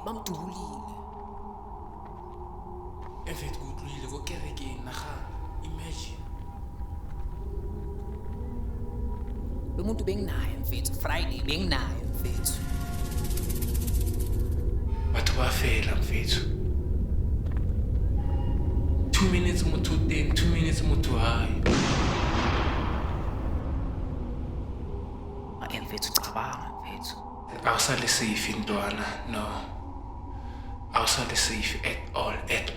bamdubulile emfethu kudlulile kokerekeni naga imagine lo muntu benginaye mfethu Friday benginaye mfethu batho bafela mfethu 2 minutes umuntu 10 2 minutes umuntu high mfethu cabanga mfethu awusale safe intwana no awusale safe at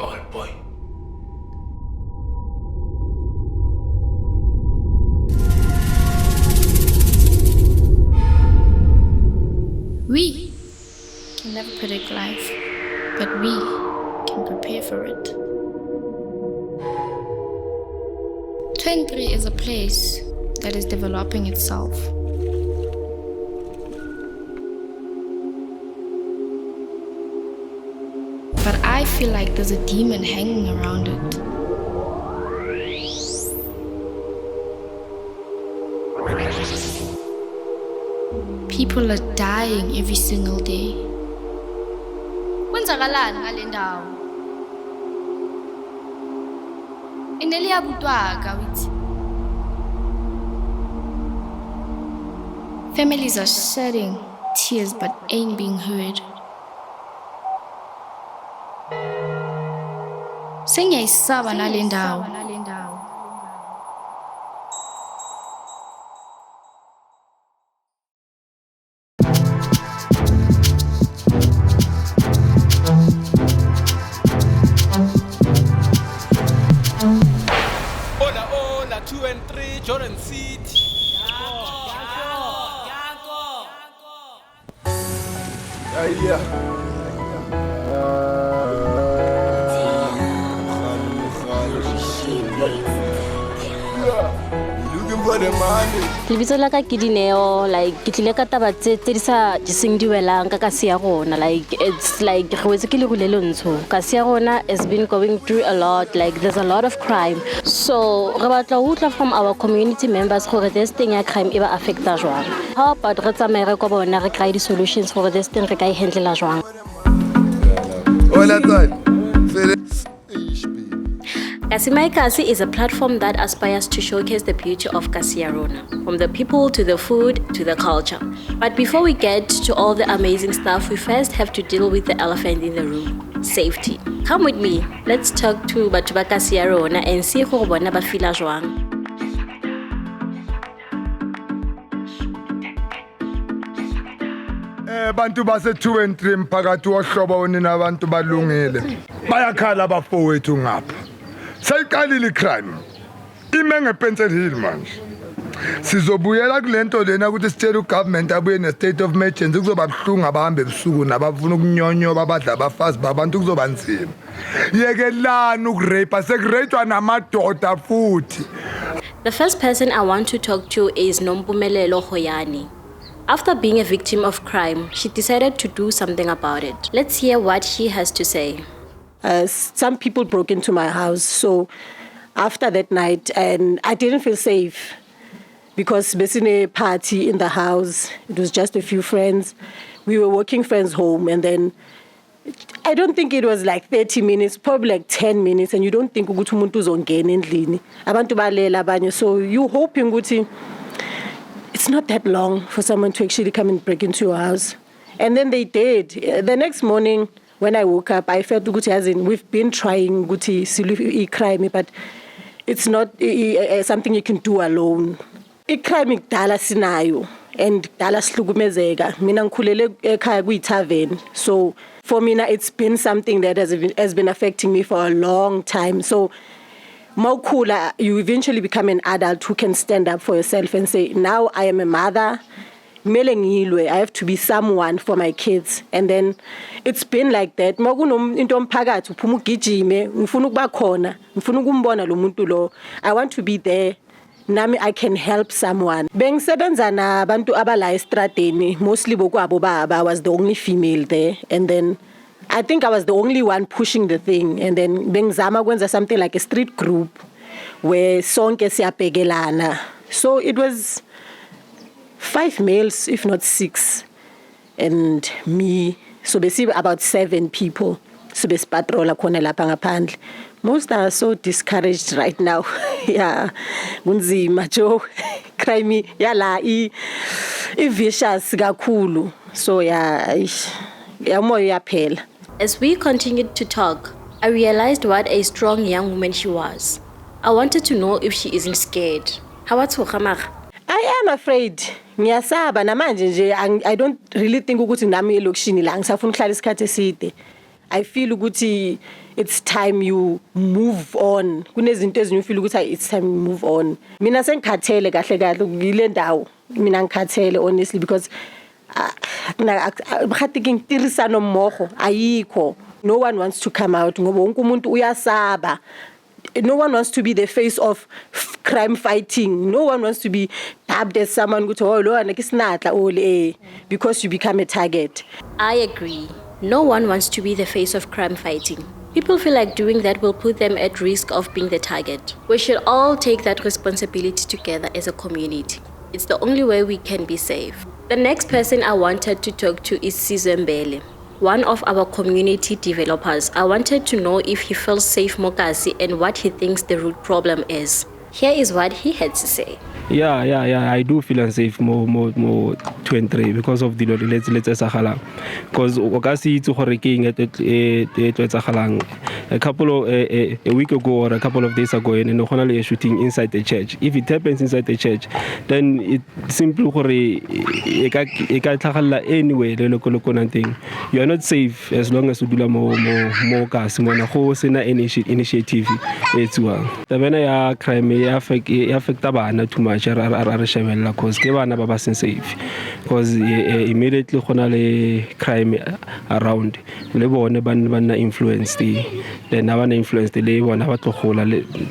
all boy We can never predict life, but we can prepare for it. 23 is a place that is developing itself. But I feel like there's a demon hanging around it. People are dying every single day. Kwenzakalani ngale ndawo? Ineliyabutwaka withi. Families are shedding tears but ain't being heard. Sengiyayisaba nale ndawo. Hola 2 and 3 Jordan City. Lebitso la ka ke Dineo, like ke tlile ka taba tse di sa jeseng di welang ka kasi ya rona, like it's like re wetse ke le rulelo ntsho. Kasi ya rona has been going through a lot, like there's a lot of crime. So re batla ho utla from our community members gore this thing ya crime e ba affecta jwang. How about re tsamaye re ko bona re try di solutions gore this thing re ka e handle jwang. Hola Todd. KASIMENTARY is a platform that aspires to showcase the beauty of Kasiarona, from the people to the food to the culture. But before we get to all the amazing stuff, we first have to deal with the elephant in the room, safety. Come with me, let's talk to batho ba Kasiarona and see gore bona ba feel jwang. Bantu base 2 and 3 mphakathi wohlobo onina abantu balungile bayakhala abafowethu ngapha sayiqalile crime ime ngepencil hill manje sizobuyela kulento lena ukuthi sitshela ugovernment abuye ne state of emergency kuzoba buhlungu abahambe ebusuku nabafuna ukunyonyoba abadla abafazi babantu kuzoba nzima yekelana ukurape sekurapewa namadoda futhi. The first person I want to talk to is Nompumelelo Hoyani. After being a victim of crime, she decided to do something about it. Let's hear what she has to say. Some people broke into my house, so after that night, and I didn't feel safe because basically a party in the house, it was just a few friends. We were walking friends home, and then I don't think it was like 30 minutes, probably like 10 minutes, and you don't think ukuthi umuntu uzongena endlini. Abantu balela abanye, so you hoping ukuthi it's not that long for someone to actually come and break into your house. And then they did. The next morning, when I woke up, I felt as in we've been trying to crime, but it's not something you can do alone. Crime ikudala sinayo and dala sihlukumezeka. Mina ngikhulele ekhaya kuyi-tavern. So for me, it's been something that has been affecting me for a long time. So Maukula, you eventually become an adult who can stand up for yourself and say, now I am a mother. I have to be someone for my kids. And then it's been like that. I want to be there. Nami I can help someone. Bengisebenza nabantu abala estradeni, mostly bokwabo baba. I was the only female there. And then I think I was the only one pushing the thing. And then bengizama kwenza something like a street group where sonke siyabhekelana. So it was 5 males, if not 6, and me So basically about 7 people. So besipatrola khona lapha ngaphandle. Most are so discouraged right now. Yeah. Kunzima Joe. Crime yala vicious kakhulu. So yeah, moya yaphela. As we continued to talk, I realized what a strong young woman she was. I wanted to know if she isn't scared. I am afraid. Ngiyasaba namanje nje I don't really think ukuthi nami elokishini la ngisafuna ukuhlala isikhathi eside. I feel ukuthi it's time you move on. Kunezinto ezinye ufeel ukuthi it's time you move on. Mina sengikhathele kahle kahle ngile ndawo. Mina ngikhathele honestly because ngathi ngitirisano mmogo ayikho. No one wants to come out ngoba wonke umuntu uyasaba. No one wants to be the face of crime fighting. No one wants to be dubbed as someone because you become a target. I agree. No one wants to be the face of crime fighting. People feel like doing that will put them at risk of being the target. We should all take that responsibility together as a community. It's the only way we can be safe. The next person I wanted to talk to is Sizembele, one of our community developers. I wanted to know if he feels safe Mokasi and what he thinks the root problem is. Here is what he had to say. Yeah, I do feel unsafe more 23 because of the let's Sahala. Because Okasi to Hurricane at Sahalang a couple of a week ago or a couple of days ago, and Honali shooting inside the church. If it happens inside the church, then it simply anyway, the local thing. You are not safe as long as you do more gas. When a whole initiative, it's well. The Venaya crime affect Abana too much. Because safe because immediately crime around influence then influence the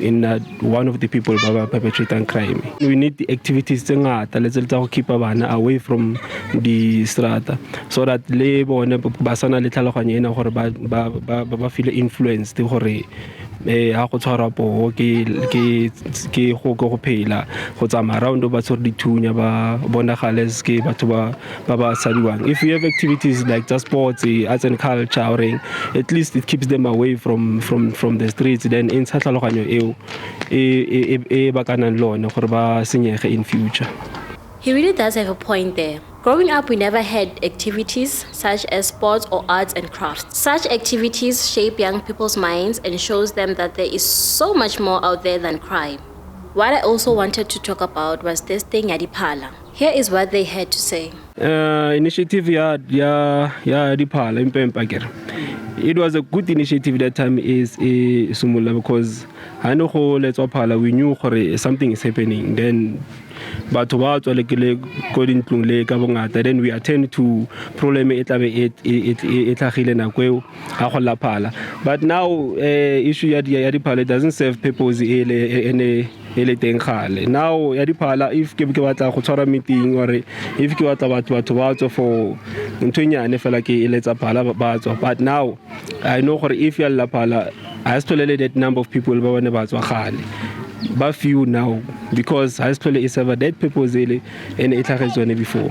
in one of the people perpetrating crime. We need the activities to keep away from the strata so that feel influenced ha go tshwara po ke go phela go tsama around ba tsore dithunya ba bonagale ke batho ba sadiwang. If you have activities like just sports, arts and culture, at least it keeps them away from the streets, then in tlhaloganyo eo ba kanang lona gore ba senyege in future. He really does have a point there. Growing up, we never had activities such as sports or arts and crafts. Such activities shape young people's minds and shows them that there is so much more out there than crime. What I also wanted to talk about was this thing Yadipala. Here is what they had to say. Initiative Yadipala in Pempagir. It was a good initiative that time is Sumula because I know how let's opala we knew something is happening. Then but then we attend to problem but now issue Yadipala doesn't serve purpose now Yadipala if ke batla go tshwara meeting or if ke batla batho for ntonyane fela ke eletsa phala batswa. But now I know if you Phala I has to that number of people ba bone batswa gale ba few now because high school is ever dead people zile and itlhagetsone before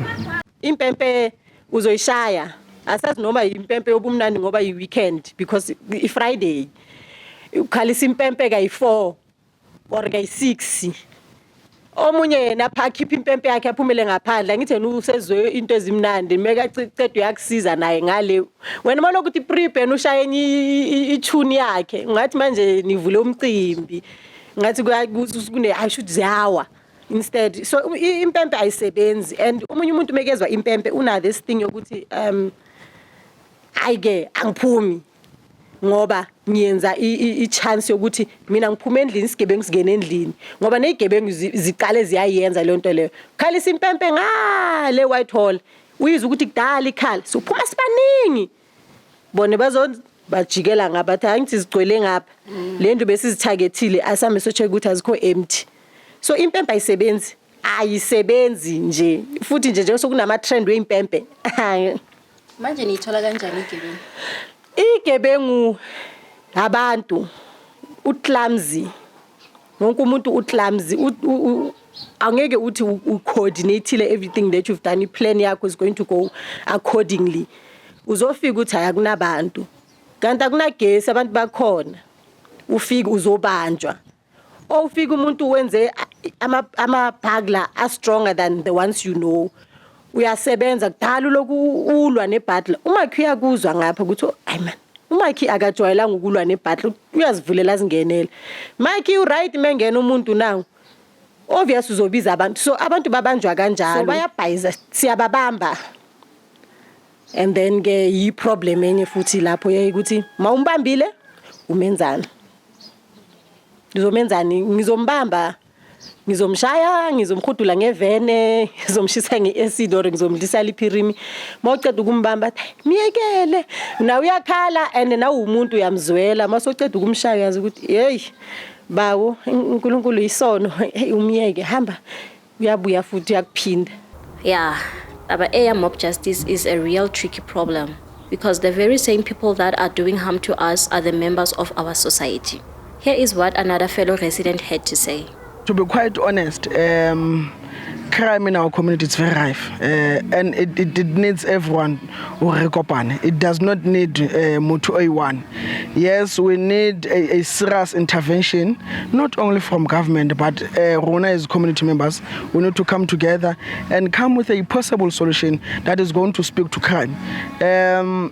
impempe uzoyishaya asazi noma impempe yobumnandi ngoba yi weekend because I Friday ukhalisa impempe ka 4 or ka 6 omunye yena pha khipha impempe yakhe aphumele ngaphandle ngithi yena usezwe into ezimnandi meka cicede uyakusiza naye ngale wena manje ukuthi prepare ushaye itune yakhe ngathi manje nivule umcimbi ngathi kune I should zawa instead so impempe ayisebenzi and umunye umuntu mekezwa impempe una this thing yokuthi ayike angiphumi ngoba ngiyenza chance yokuthi mina ngiphuma endlini isigebengu singene endlini ngoba nezigebengu ziqale ziyayenza le nto leyo khalisa impempe ngale White Hall uyizwa ukuthi kudala ikhala so phuma sibaningi bone bajikela ngabathi angithi zigcwele ngapha le nto besizithagethile asambe so check ukuthi azikho empty so impempe ayisebenzi nje futhi nje sokunama trend weimpempe manje nithola kanjani igebengu igebengu abantu uclumsy wonke umuntu uclumsy angeke uthi ucoordinate everything that you've done. Plan yakho is going to go accordingly. uzofika uthi akunabantu kanti akunagesi abantu bakhona ufika uzobanjwa ufika umuntu wenze ama-burglar are stronger than the ones you know uyasebenza kudala loku ulwa nebutler umakhi uyakuzwa ngapha ukuthi hayi man umakhi akajwayelanga ukulwa nebutler uyazivulela zingenele makhi you right mengena umuntu nawo obvious uzobiza abantu so abantu babanjwa kanjalo so bayabhayiza siyababamba and then ke yi problem enye futhi lapho ukuthi mawumbambile umenzana ngizomenzani ngizombamba ngizomshaya ngizomkhudula ngevene ngizomshisa ngeacid or ngizomdlisa liphirimi mawuceda ukumbamba miyekele na uyakhala and na umuntu uyamzwela masoceda ukumshaya yazi ukuthi hey bawo uNkulunkulu isono umiyeke hamba uyabuya futhi uyakuphinda. Yeah, but mob justice is a real tricky problem because the very same people that are doing harm to us are the members of our society. Here is what another fellow resident had to say. To be quite honest, crime in our community is very rife, and it needs everyone who rekopane. It does not need Mutu A1. Yes, we need a serious intervention, not only from government, but Rona as community members. We need to come together and come with a possible solution that is going to speak to crime.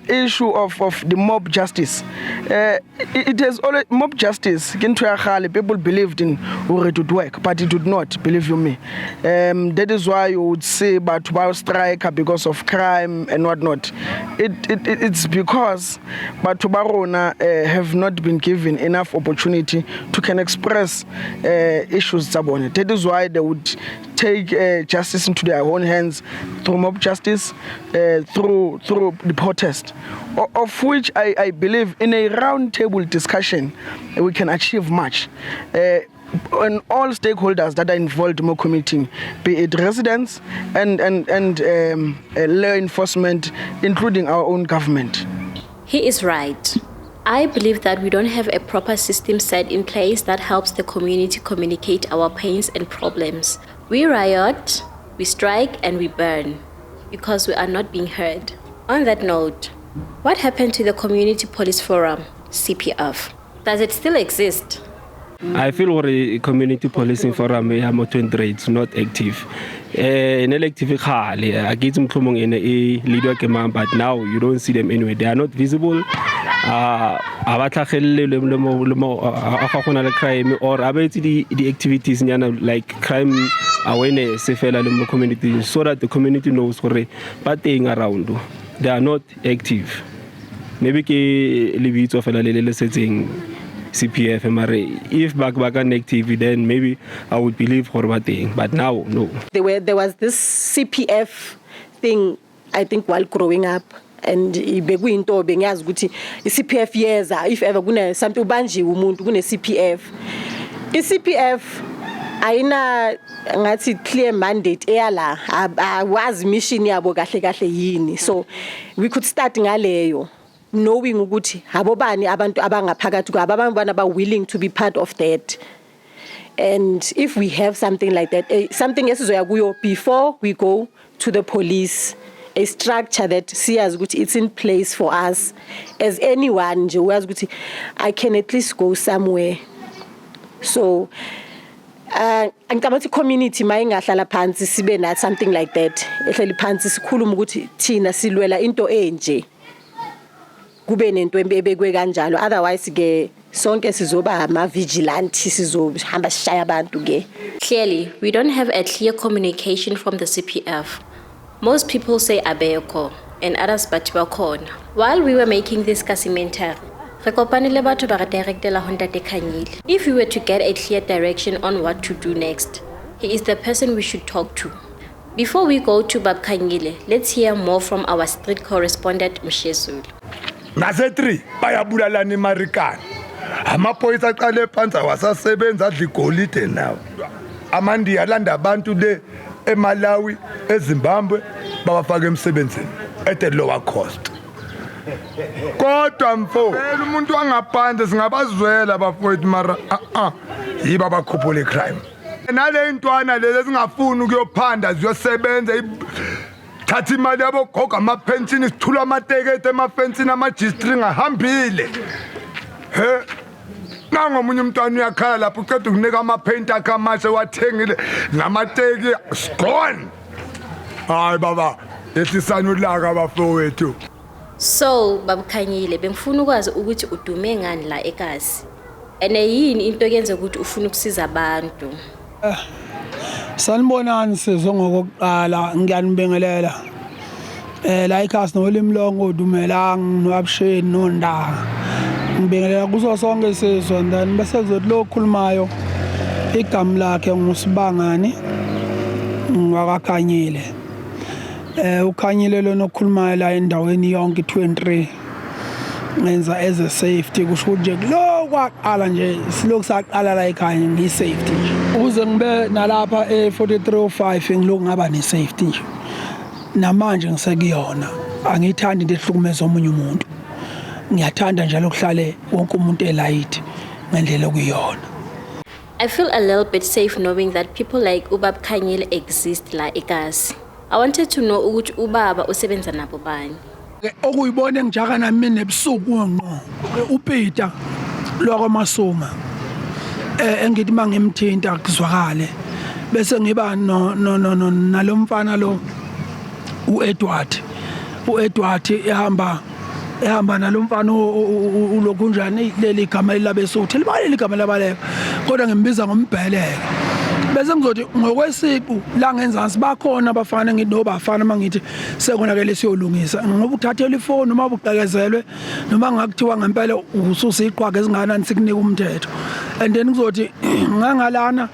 Issue of the mob justice. It has always mob justice. People believed in it would work, but it would not. Believe you me. That is why you would see Batuba strike because of crime and whatnot. It's because Batubarona have not been given enough opportunity to can express issues. That is why they would take justice into their own hands through mob justice, through the protest, of which I believe in a round table discussion we can achieve much. And all stakeholders that are involved in the community, be it residents and law enforcement, including our own government. He is right. I believe that we don't have a proper system set in place that helps the community communicate our pains and problems. We riot, we strike, and we burn because we are not being heard. On that note, what happened to the Community Police Forum, CPF? Does it still exist? I feel the community policing forum is not active. In elective I get them in a leader command, but now you don't see them anywhere. They are not visible. Crime or about the activities like crime awareness community so that the community knows but they are around. They are not active. Maybe leave of a setting. CPF, if back on active, then maybe I would believe for what thing. But now, no. There was this CPF thing, I think, while growing up. And CPF years, if ever guna something banji umuntu guna CPF. CPF ayina ngathi clear mandate eyala awazi mission yabo kahle kahle yini. So we could start ngaleyo. Knowing ukuthi abobani abantu abangaphakathi kwabo abantu aba willing to be part of that. And if we have something like that, something esizoya kuyo before we go to the police, a structure that sees ukuthi it's in place for us as anyone nje uyazi ukuthi I can at least go somewhere. So angicabanga community mayingahlala phansi sibe na something like that ehleli phansi sikhuluma ukuthi thina silwela into enje kube nento ebekwe kanjalo, otherwise ke sonke sizoba ama vigilante sizohamba sishaya abantu ke. Clearly, we don't have a clear communication from the CPF. Most people say abeko and others batibakona. While we were making this KASIMENTARY, if we were to get a clear direction on what to do next, he is the person we should talk to. Before we go to Bab Kanyile, let's hear more from our street correspondent Mshezulu. Ngase3 bayabulala ni Marikana. Amaphoyisa aqale phansi wasasebenza adla igolide nawo. Amandi alanda abantu le eMalawi, eZimbabwe bawafaka emsebenzini at a lower cost. Kodwa mfo, umuntu angaphandle singabazwela abafowethu mara yiba abakhuphula crime. Nale intwana lezi singafuni ukuyophanda ziyosebenza thatha imali yabo goga amaphensini sithula amatekete emafensini amajistri ngahambile he nangomunye umntwana uyakhala lapho uqeda ukunika amapaint akhe amasha wathengile namateki gone hayi baba esisana ulaka abafowethu. So babukhanyile bengifuna ukwazi ukuthi udume ngani la eKasi ene yini into eyenza ukuthi ufuna ukusiza abantu. Sanibonani sizwe ngokuqala ngiyanibingelela la eKasi nolimi lonke udumelang noabsheni nondanga ngibingelela kuso sonke sizwe ndani bese kuzothi lo khulumayo igama lakhe ngusibangani ngwakakhanyile ukhanyile lo nokhulumayo la endaweni yonke 23 ngenza as a safety kusho nje lo kwaqala nje silokhu saqala la ekhaya ngi safety ukuze ngibe nalapha e4305 ngilokhu ngaba ne safety nje namanje ngisekuyona angithandi into ehlukumeza omunye umuntu ngiyathanda njalo ukuhlale wonke umuntu elight ngendlela okuyona. I feel a little bit safe knowing that people like Ubab Khanyile exist la eKasi. I wanted to know ukuthi ubaba usebenza nabo bani. Okuyibona ngijaka nami mina ebusuku ngqo uPeter lokwamasuma engithi mangimthinta kuzwakale bese ngiba no nalomfana lo uEdward ehamba nalomfana ulokunjani leli gama labesuthu libale igama labaleka kodwa ngimbiza ngombheleke bese ngizothi ngokwesiqu la ngenzansi bakhona abafana ngidobafana mangithi sekonakele siyolungisa ngoba uthathela ifoni noma ubuqekezelwe noma ngakuthiwa ngempela ususiqhwaga ezinganani sikunika umthetho and then ngizothi ngangalana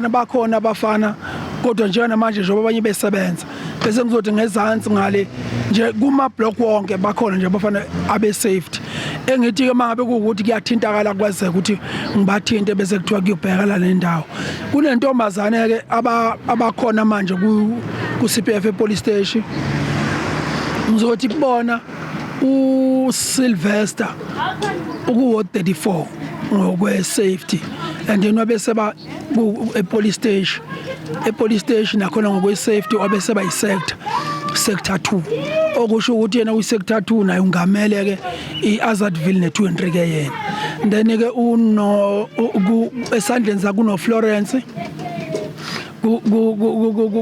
bakhona abafana kodwa njena manje njengoba abanye besebenza bese ngizothi ngezansi ngale nje kuma block wonke bakhona nje abafana abe safety engithi ke mangabe kuukuthi kuyathintakala kwazeke ukuthi ngibathinte bese kuthiwa kuyobhekela le ndawo kunentombazane ke abakhona manje ku CPF police station ngizothi kubona uSylvester uku 34 ngokwe safety and then wabeseba police station nakhona ngokwe safety wabeseba sector 2 okusho ukuthi yena sector 2 naye ungamele ke iAzadville ne23 ke yena then ke uno esandleni zakuno Florence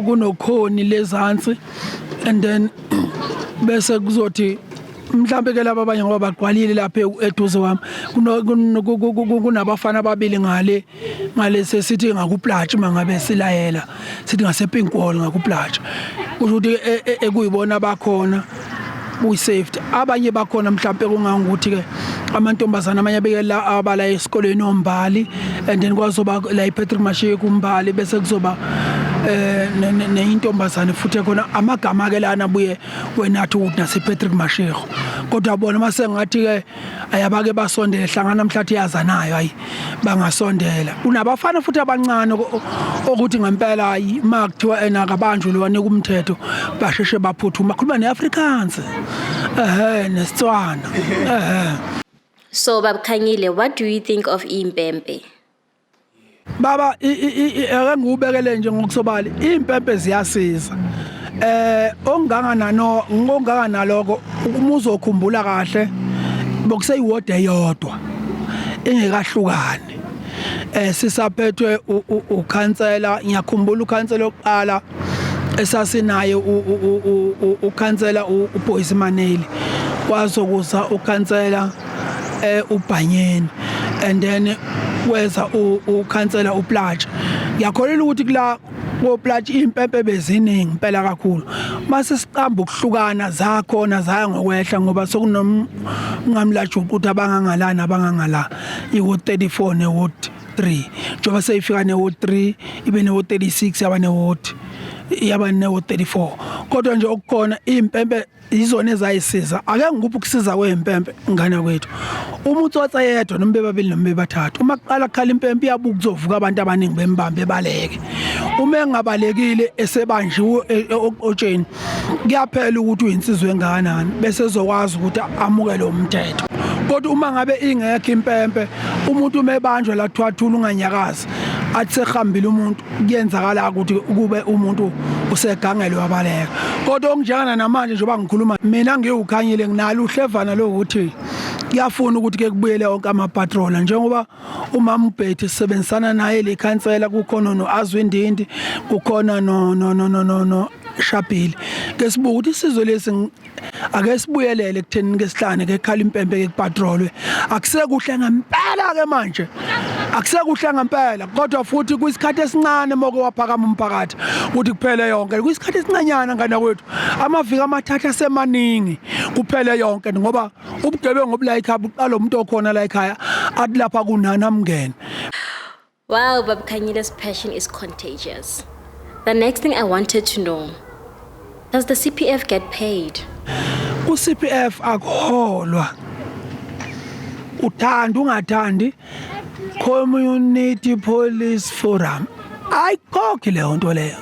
kunokhoni lezansi and then bese kuzothi mhlambe ke laba abanye ngoba baqwalile lapha eduze wami kunabafana ababili ngale sesithi ngakuplatsha mangabe silayela sithi ngasepink wall ngakuplatsha kusho ukuthi ekuyibona bakhona safety abanye bakhona mhlambe kungangukuthi ke amantombazana amanye abekela abala esikoleni ombali and then kwazoba la iPatrick Mashiye kumbali bese kuzoba neintombazane futhi khona amagama ke lana buye wenathi ukuthi nasePatrick Mashego kodwa bona mase ngathi ke ayabake basondela hlangana mhlathi yazanayo hayi bangasondela kunabafana futhi abancane ukuthi ngempela hayi makuthiwa enakabanjwe lo wanika umthetho basheshe baphuthuma khuluma neAfrikaans nesitswana So Babukhanyile, what do you think of impempe? Baba ake ngubekele nje ngokusobala impempe ziyasiza onganga naloko umuzo okhumbula kahle bokuseyiwode eyodwa engekahlukani sisaphethwe ukhansela ngiyakhumbula ukhansela oqala esasinayo ukhansela uBoyce Maneli kwazokuza ukhansela uBhanyeni and then weza ukhansela uPlatsha ngiyakholela ukuthi kula koPlatsha impempe beziningi impela kakhulu mase siqamba ukuhlukana zakhona zaya ngokwehla ngoba sokunomngamlatsha ukuthi abangangala iward 34 neward 3 njoba seyifika neward 3 ibe neward 36 yaba neward 34 kodwa nje okukhona impempe izona ezayisiza ake ngikuphi ukusiza kwempempe ngana kwethu umuntu otsa yedwa noma bebabili noma bebathathu uma kuqala kukhala impempe iyabuka kuzovuka abantu abaningi bembambe baleke uma engabalekile esebanjiwe otsheni kuyaphela ukuthi uyinsizwe engakanani bese ezokwazi ukuthi amukele umthetho kodwa uma ngabe ingekho impempe umuntu umebanjwe la 2 unganyakazi athi sehambile umuntu kuyenzakala ukuthi kube umuntu usegangelo wabaleka kodwa onjana namanje njengoba ngikhuluma mina ngiwukhanyile nginalo uhlevana lokuthi kuyafuna ukuthi ke kubuyele onke amapatrola njengoba umama uBetty sisebenzisana naye lekhansela kukhona noAzwindindi kukhona no Shabili ke sibuka ukuthi isizwe lesi ake sibuyelele ekutheni ngesihlane ke ekhala impempe ke kupatrolwe akusekuhle ngempela ke manje akusekuhle ngempela kodwa futhi kuyisikhathi esincane moko waphakama umphakathi ukuthi kuphele yonke kuyisikhathi esincanyana ngana kwethu amaviki amathathu asemaningi kuphele yonke ngoba ubugebengu obula ekhaya buqala umuntu okhona la ekhaya athi lapha kunani amngene. Wow, Baba Kanyile's passion is contagious. The next thing I wanted to know, does the CPF get paid? CPF akuholwa. Uthanda ungathandi Community Police Forum. Ayikhokhi leyo nto leyo.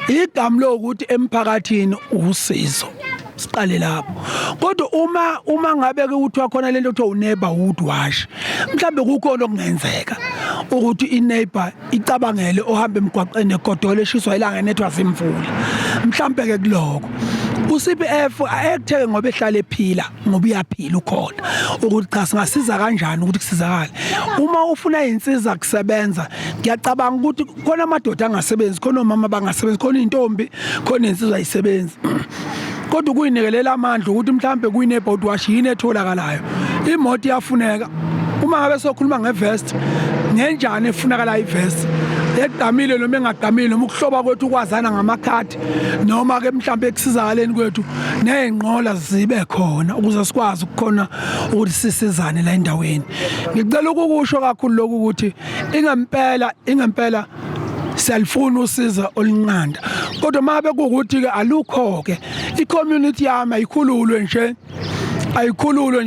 Igama lokuthi emphakathini usizo. Siqale lapho. Kodwa uma ngabe ke uthi wakhona lento ekuthiwa uneighborhood watch. Mhlambe kukhona okungenzeka ukuthi ineighbor icabangele ohamba emgwaqeni egodole eshiswa ilanga nethwa zimvula. Mhlambe ke kuloko. CPF ayekutheke ngoba ehlala ephila ngoba uyaphila ukhona ukuthi cha singasiza kanjani ukuthi kusizakale uma ufuna izinsiza kusebenza ngiyacabanga ukuthi khona amadoda angasebenzi khona omama bangasebenzi khona intombi khona insizwa ayisebenzi kodwa kuyinikelela amandla ukuthi mhlambe kuyineboard wash yini etholakalayo imoto iyafuneka uma ngabe sokhuluma ngevest ngenjani efunakala ivest eqamile noma engagamile noma ukuhloba kwethu ukwazana ngamakhadi noma ke mhlambe ekusizakaleni kwethu nezinqola zibe khona ukuze sikwazi ukukhona ukuthi sisizane la endaweni ngicela ukukusho kakhulu lokhu ukuthi ingempela siyalifuna usiza olinqanda kodwa mabe kuukuthi ke alukho ke icommunity yami ayikhululwe nje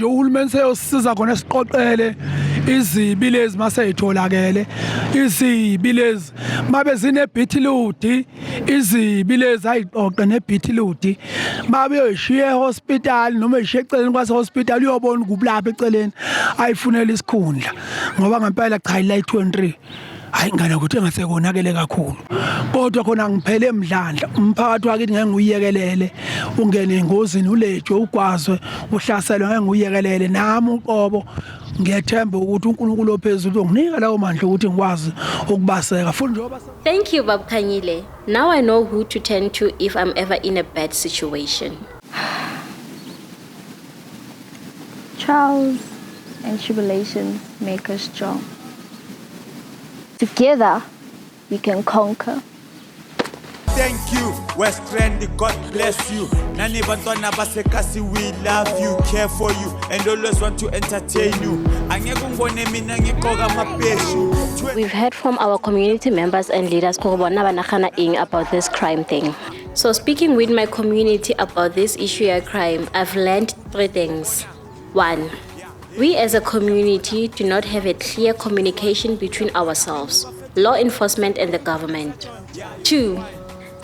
uhulumeni seyosiza khona siqoqele izibi lezi maseyitholakele izibi lezi mabe zinebhithiludi izibi lezi ayiqoqe nebhithiludi mabe uyishiye hospital noma uyishiye eceleni kwase hospital uyobona kubulapha eceleni ayifunela isikhundla ngoba ngempela cha ila 23 hayi ngana ukuthi engasekonakele kakhulu kodwa khona ngiphele emdlandla umphakathi wakithi ngeke nguyekelele ungene engozini ulejwe ugwazwe uhlaselwe ngeke nguyekelele nami uqobo ngiyethemba ukuthi uNkulunkulu ophezulu unginika lawo mandla ukuthi ngikwazi ukubaseka futhi njengoba. Thank you, Baba Kanyile. Now I know who to turn to if I'm ever in a bad situation. Trials and tribulations make us strong. Together, we can conquer. Thank you, West Grand, God bless you. Nani bantwana basekasi, we love you, care for you, and always want to entertain you. We've heard from our community members and leaders about this crime thing. So speaking with my community about this issue of crime, I've learned 3 things. 1. We as a community do not have a clear communication between ourselves, law enforcement and the government. 2.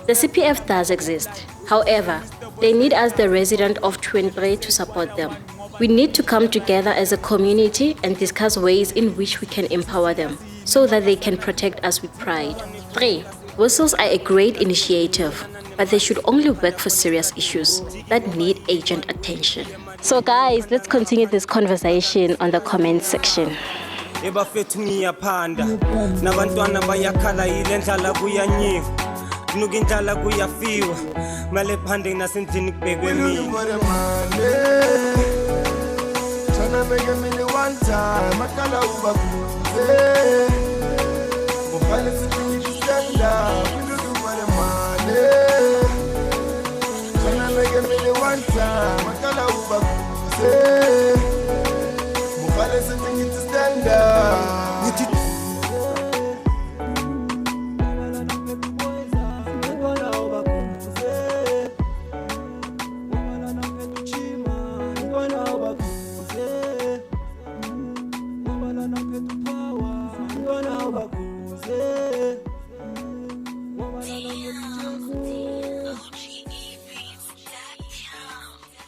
The CPF does exist. However, they need us, the resident of 23, to support them. We need to come together as a community and discuss ways in which we can empower them so that they can protect us with pride. 3. Whistles are a great initiative, but they should only work for serious issues that need urgent attention. So guys, let's continue this conversation on the comment section. Tryna make a million one time, I call her Uber.